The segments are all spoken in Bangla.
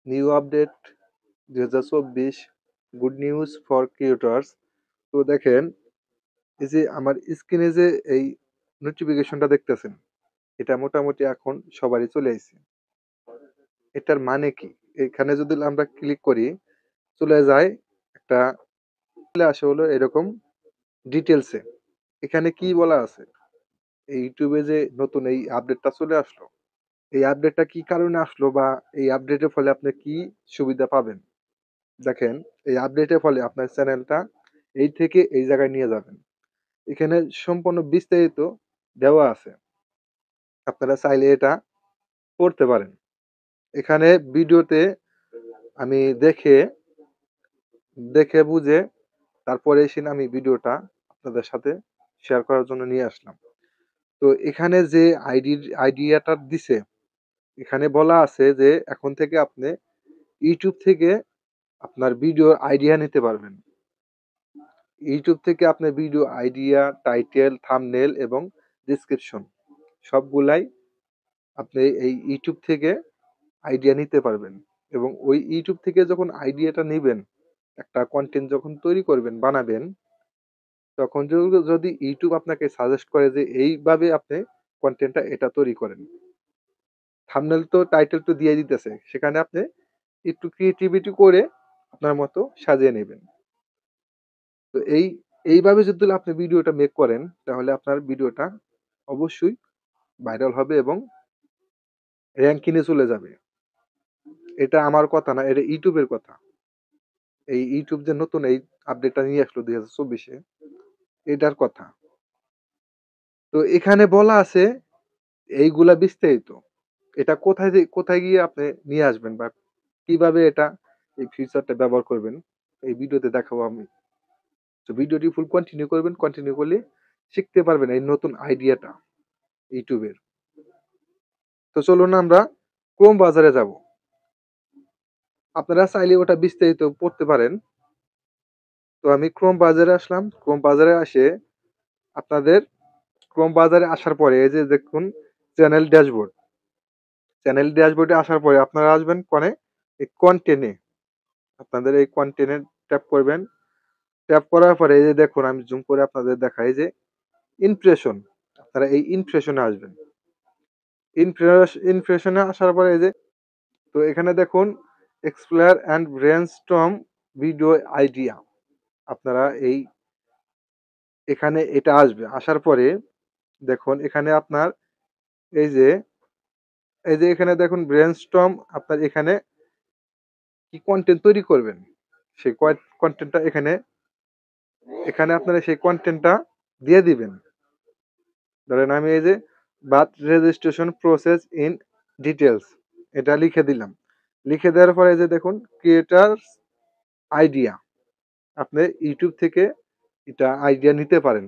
New update 2024 good news for creators. তো দেখেন, এই যে আমার স্ক্রিনে যে এই নোটিফিকেশনটা দেখতেছেন, এটা মোটামুটি এখন সবারই চলে আসছে। এটার মানে কি? এখানে যদি আমরা ক্লিক করি, চলে যায় একটা, চলে আসে হলো এরকম ডিটেলসে। এখানে কি বলা আছে? এই ইউটিউবে যে নতুন এই আপডেটটা চলে আসলো, এই আপডেটটা কি কারণে আসলো বা এই আপডেটের ফলে আপনি কি সুবিধা পাবেন? দেখেন, এই আপডেটের ফলে আপনার চ্যানেলটা এই থেকে এই জায়গায় নিয়ে যাবেন। এখানে সম্পূর্ণ বিস্তারিত দেওয়া আছে। আপনারা চাইলে এটা পড়তে পারেন। এখানে ভিডিওতে আমি দেখে দেখে বুঝে তারপরে এসে আমি ভিডিওটা আপনাদের সাথে শেয়ার করার জন্য নিয়ে আসলাম। তো এখানে যে আইডিয়াটা দিছে, এখানে বলা আছে যে এখন থেকে আপনি ইউটিউব থেকে আপনার ভিডিও আইডিয়া নিতে পারবেন। ইউটিউব থেকে আপনার ভিডিও আইডিয়া, টাইটেল, থাম্বনেল এবং ডেসক্রিপশন সবগুলাই আপনি এই ইউটিউব থেকে আইডিয়া নিতে পারবেন। এবং ওই ইউটিউব থেকে যখন আইডিয়াটা নিবেন, একটা কন্টেন্ট যখন তৈরি করবেন, বানাবেন, তখন যদি ইউটিউব আপনাকে সাজেস্ট করে যে এইভাবে আপনি কন্টেন্টটা এটা তৈরি করেন, থাম্বনেল তো টাইটেল তো দিয়ে দিতেছে, সেখানে আপনি একটু ক্রিয়েটিভিটি করে আপনার মতো সাজিয়ে নেবেন। তো এইভাবে যদি আপনি ভিডিওটা মেক করেন, তাহলে আপনার ভিডিওটা অবশ্যই ভাইরাল হবে এবং র‍্যাঙ্কিং এ চলে যাবে। এটা আমার কথা না, এটা ইউটিউবের কথা। এই ইউটিউব যে নতুন এই আপডেটটা নিয়ে আসলো 2024 এ, এটার কথা। তো এখানে বলা আছে এইগুলা বিস্তারিত। এটা কোথায় গিয়ে আপনি নিয়ে আসবেন বা কিভাবে এটা এই ফিচারটা ব্যবহার করবেন, এই ভিডিওতে দেখাবো আমি। তো ভিডিওটি ফুল কন্টিনিউ করবেন। কন্টিনিউ করলে শিখতে পারবেন এই নতুন আইডিয়াটা ইউটিউবের। তো চলুন আমরা ক্রোম বাজারে যাব। আপনারা চাইলে ওটা বিস্তারিত পড়তে পারেন। তো আমি ক্রোম বাজারে আসলাম। ক্রোম বাজারে আসে আপনাদের ক্রোম বাজারে আসার পরে এই যে দেখুন চ্যানেল ড্যাশবোর্ড। চ্যানেল ড্যাশবোর্ডে আসার পরে আপনারা আসবেন কোনে? এই কন্টেন্ট এ। আপনাদের এই কন্টেন্ট এ ট্যাপ করবেন। ট্যাপ করার পরে এই যে দেখুন, আমি জুম করে আপনাদের দেখাই যে ইমপ্রেশন। আপনারা এই ইমপ্রেশন এ আসবেন। ইমপ্রেশন এ আসার পরে এই যে, তো এখানে দেখুন explore and brainstorm video idea. আপনারা এখানে এটা আসবে। আসার পরে দেখুন এখানে আপনার এই যে এখানে দেখুন ব্রেইনস্টর্ম, আপনার এখানে কি কনটেন্ট তৈরি করবেন, সেই কনটেন্টটা এখানে আপনারা সেই কনটেন্টটা দিয়ে দিবেন। ধরেন আমি এই যে birth registration process in details এটা লিখে দিলাম। লিখে দেওয়ার পরে এই যে দেখুন ক্রিয়েটরস আইডিয়া। আপনি ইউটিউব থেকে এটা আইডিয়া নিতে পারেন।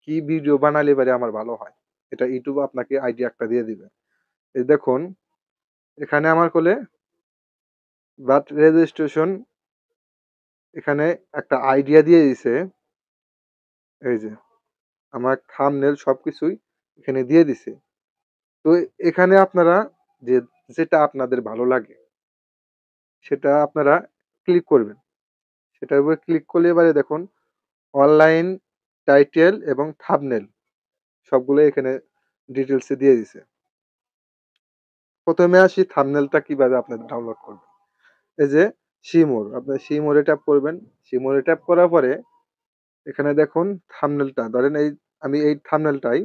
কি ভিডিও বানালে এবারে আমার ভালো হয়। এটা ইউটিউব আপনাকে আইডিয়া একটা দিয়ে দিবে। এই দেখুন এখানে আমার কোলে বার্থ রেজিস্ট্রেশন, এখানে একটা আইডিয়া দিয়ে দিছে। এই যে আমার থাম্বনেল সবকিছুই এখানে দিয়ে দিছে। তো এখানে আপনারা যে যেটা আপনাদের ভালো লাগে সেটা আপনারা ক্লিক করবেন। সেটার উপরে ক্লিক করলে এবারে দেখুন অনলাইন টাইটেল এবং থাম্বনেল সবগুলো এখানে ডিটেইলসে দিয়ে দিছে। প্রথমে আসি থাম্বনেলটা কিভাবে আপনারা ডাউনলোড করবেন। এই যে সি মোর, আপনার সি মোরে ট্যাপ করবেন। সি মোরে ট্যাপ করার পরে এখানে দেখুন থাম্বনেলটা ধরেন আমি এই থাম্বনেলটাই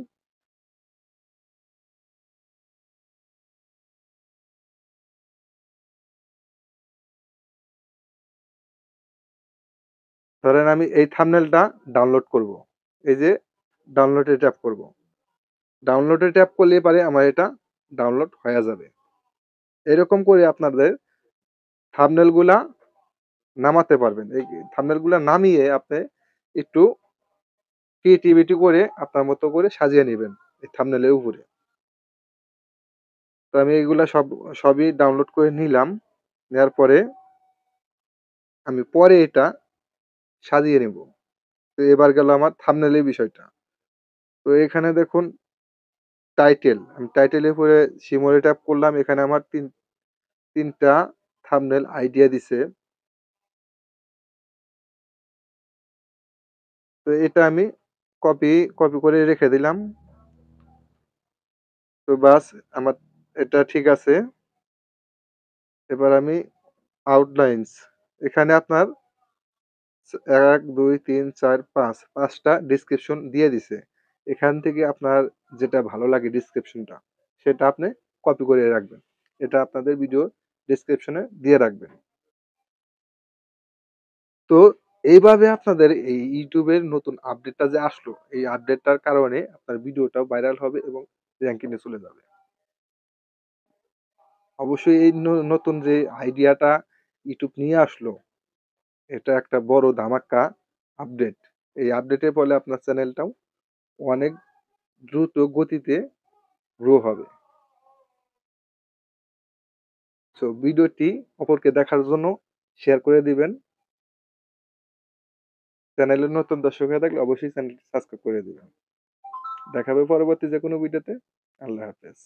ধরেন আমি এই থাম্বনেলটা ডাউনলোড করব। এই যে ডাউনলোডে ট্যাপ করব। ডাউনলোডে ট্যাপ করলে পারে আমার এটা ডাউনলোড হয়ে যাবে। এরকম করে আপনাদের থাম্বনেলগুলা নামাতে পারবেন। এই থাম্বনেলগুলা নামিয়ে আপনি একটু ক্রিয়েটিভিটি করে আপনার মতো করে সাজিয়ে নিবেন এই থাম্বনেলের উপরে। তো আমি এগুলা সবই ডাউনলোড করে নিলাম। নেওয়ার পরে আমি পরে এটা সাজিয়ে নিব। তো এবার গেল আমার থাম্বনেলের বিষয়টা। তো এখানে দেখুন টাইটেল। আমি টাইটেলের উপরে শিমরে ট্যাপ করলাম। এখানে আমার ৩ টা থাম্বনেল আইডিয়া দিছে। তো এটা আমি কপি করে রেখে দিলাম। তো বাস আমার এটা ঠিক আছে। এবার আমি আউটলাইনস এখানে আপনার ১, ২, ৩, ৪, ৫ টা ডেসক্রিপশন দিয়ে দিছে। এখান থেকে আপনার যেটা ভালো লাগে ডেসক্রিপশনটা, সেটা আপনি কপি করে রাখবেন। এটা আপনাদের ভিডিও ডেসক্রিপশনে দিয়ে রাখবেন। তো এইভাবে আপনাদের এই YouTube এর নতুন আপডেটটা যে আসলো, এই আপডেটটার কারণে আপনার ভিডিওটাও ভাইরাল হবে এবং র‍্যাংকিং এ চলে যাবে। অবশ্যই এই নতুন যে আইডিয়াটা YouTube নিয়ে আসলো, এটা একটা বড় ধামাক্কা আপডেট। এই আপডেটের ফলে আপনার চ্যানেলটাও অনেক দ্রুত গতিতে গ্রো হবে। সো ভিডিওটি অপরকে দেখার জন্য শেয়ার করে দিবেন। চ্যানেলে নতুন দর্শক হয়ে থাকলে অবশ্যই চ্যানেলটি সাবস্ক্রাইব করে দিবেন। দেখা হবে পরবর্তী যেকোনো ভিডিওতে। আল্লাহ হাফেজ।